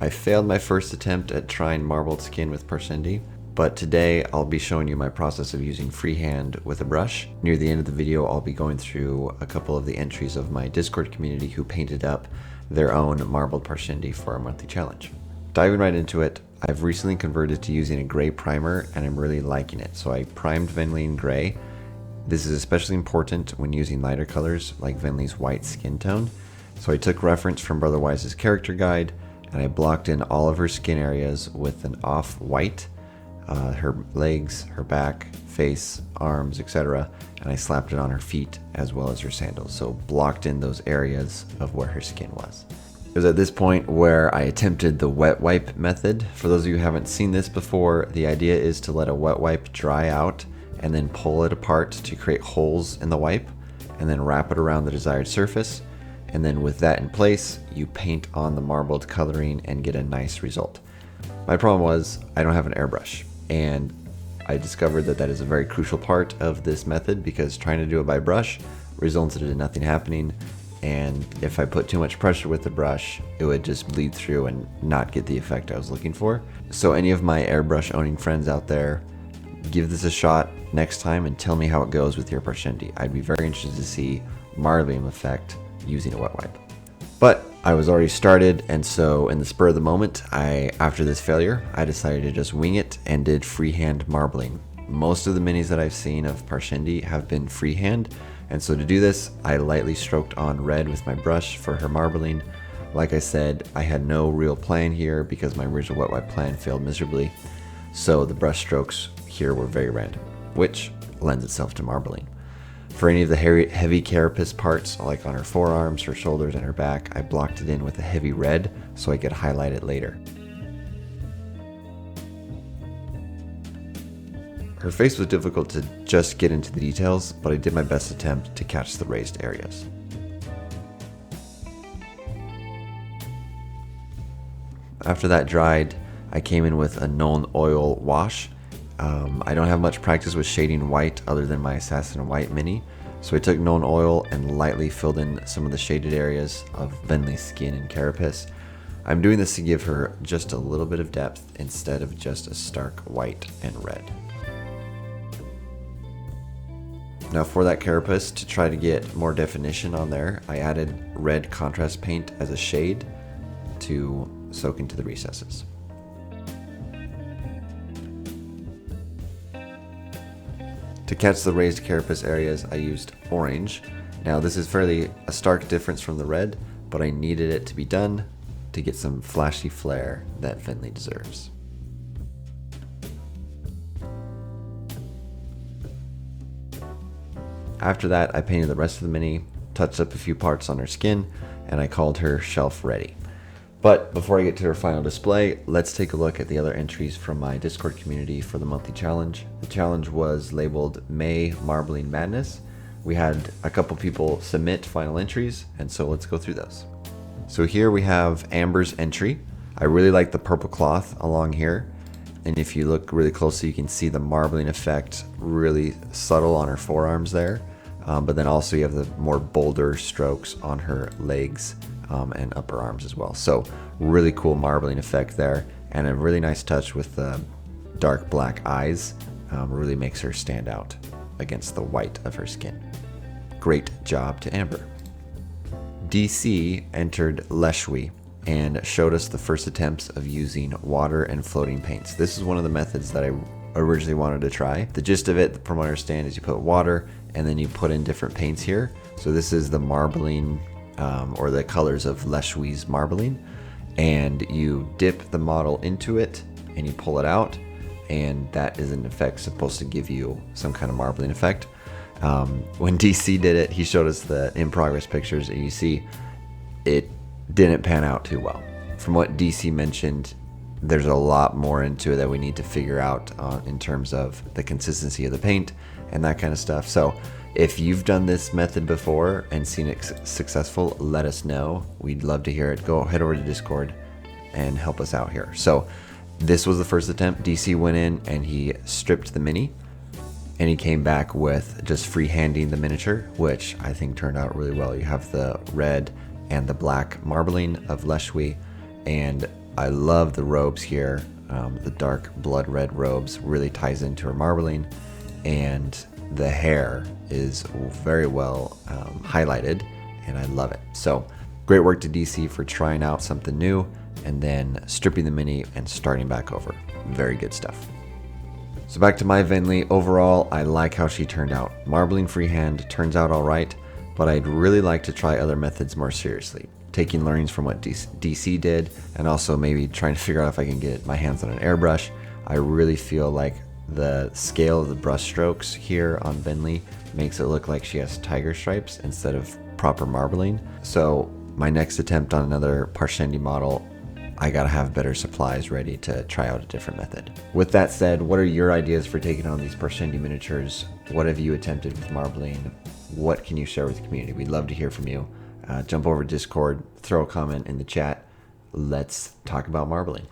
I failed my first attempt at trying marbled skin with Parshendi, but today I'll be showing you my process of using freehand with a brush. Near the end of the video, I'll be going through a couple of the entries of my Discord community who painted up their own marbled Parshendi for our monthly challenge. Diving right into it, I've recently converted to using a gray primer and I'm really liking it. So I primed Venli in gray. This is especially important when using lighter colors like Venli's white skin tone. So I took reference from Brother Wise's character guide and I blocked in all of her skin areas with an off-white, her legs, her back, face, arms, etc. And I slapped it on her feet as well as her sandals. So blocked in those areas of where her skin was. It was at this point where I attempted the wet wipe method. For those of you who haven't seen this before, the idea is to let a wet wipe dry out and then pull it apart to create holes in the wipe and then wrap it around the desired surface. And then with that in place, you paint on the marbled coloring and get a nice result. My problem was I don't have an airbrush, and I discovered that that is a very crucial part of this method because trying to do it by brush resulted in nothing happening. And if I put too much pressure with the brush, it would just bleed through and not get the effect I was looking for. So any of my airbrush owning friends out there, give this a shot next time and tell me how it goes with your Parshendi. I'd be very interested to see marbling effect using a wet wipe. But I was already started, and so in the spur of the moment, after this failure, I decided to just wing it and did freehand marbling. Most of the minis that I've seen of Parshendi have been freehand, and so to do this, I lightly stroked on red with my brush for her marbling. Like I said, I had no real plan here because my original wet wipe plan failed miserably, so the brush strokes here were very random, which lends itself to marbling. For any of the heavy carapace parts, like on her forearms, her shoulders, and her back, I blocked it in with a heavy red so I could highlight it later. Her face was difficult to just get into the details, but I did my best attempt to catch the raised areas. After that dried, I came in with a Nuln Oil wash. I don't have much practice with shading white other than my Assassin White mini, so I took Nuln Oil and lightly filled in some of the shaded areas of Venli's skin and carapace. I'm doing this to give her just a little bit of depth instead of just a stark white and red. Now for that carapace, to try to get more definition on there, I added red contrast paint as a shade to soak into the recesses. To catch the raised carapace areas, I used orange. Now this is fairly a stark difference from the red, but I needed it to be done to get some flashy flair that Venli deserves. After that, I painted the rest of the mini, touched up a few parts on her skin, and I called her shelf ready. But before I get to her final display, let's take a look at the other entries from my Discord community for the monthly challenge. The challenge was labeled May Marbling Madness. We had a couple people submit final entries, and so let's go through those. So here we have Amber's entry. I really like the purple cloth along here, and if you look really closely, you can see the marbling effect really subtle on her forearms there, but then also you have the more bolder strokes on her legs and upper arms as well. So really cool marbling effect there, and a really nice touch with the dark black eyes. Really makes her stand out against the white of her skin. Great job to Amber. DC entered Leshwi and showed us the first attempts of using water and floating paints. This is one of the methods that I originally wanted to try. The gist of it, from what I understand, is you put water and then you put in different paints here. So this is the marbling or the colors of Leshwi's marbling, and you dip the model into it and you pull it out, and that is in effect supposed to give you some kind of marbling effect. When DC did it, he showed us the in progress pictures, and you see it didn't pan out too well. From what DC mentioned, there's a lot more into it that we need to figure out in terms of the consistency of the paint and that kind of stuff. So if you've done this method before and seen it successful, let us know. We'd love to hear it. Go head over to Discord and help us out here. So this was the first attempt. DC went in and he stripped the mini, and he came back with just freehanding the miniature, which I think turned out really well. You have the red and the black marbling of Leshwi, and I love the robes here. The dark blood red robes really ties into her marbling, and the hair is very well highlighted, and I love it. So great work to DC for trying out something new and then stripping the mini and starting back over. Very good stuff. So back to my Venli. Overall, I like how she turned out. Marbling freehand turns out all right, but I'd really like to try other methods more seriously. Taking learnings from what DC did, and also maybe trying to figure out if I can get my hands on an airbrush. I really feel like the scale of the brush strokes here on Venli makes it look like she has tiger stripes instead of proper marbling. So my next attempt on another Parshendi model, I gotta have better supplies ready to try out a different method. With that said, what are your ideas for taking on these Parshendi miniatures? What have you attempted with marbling? What can you share with the community? We'd love to hear from you. Jump over to Discord, throw a comment in the chat. Let's talk about marbling.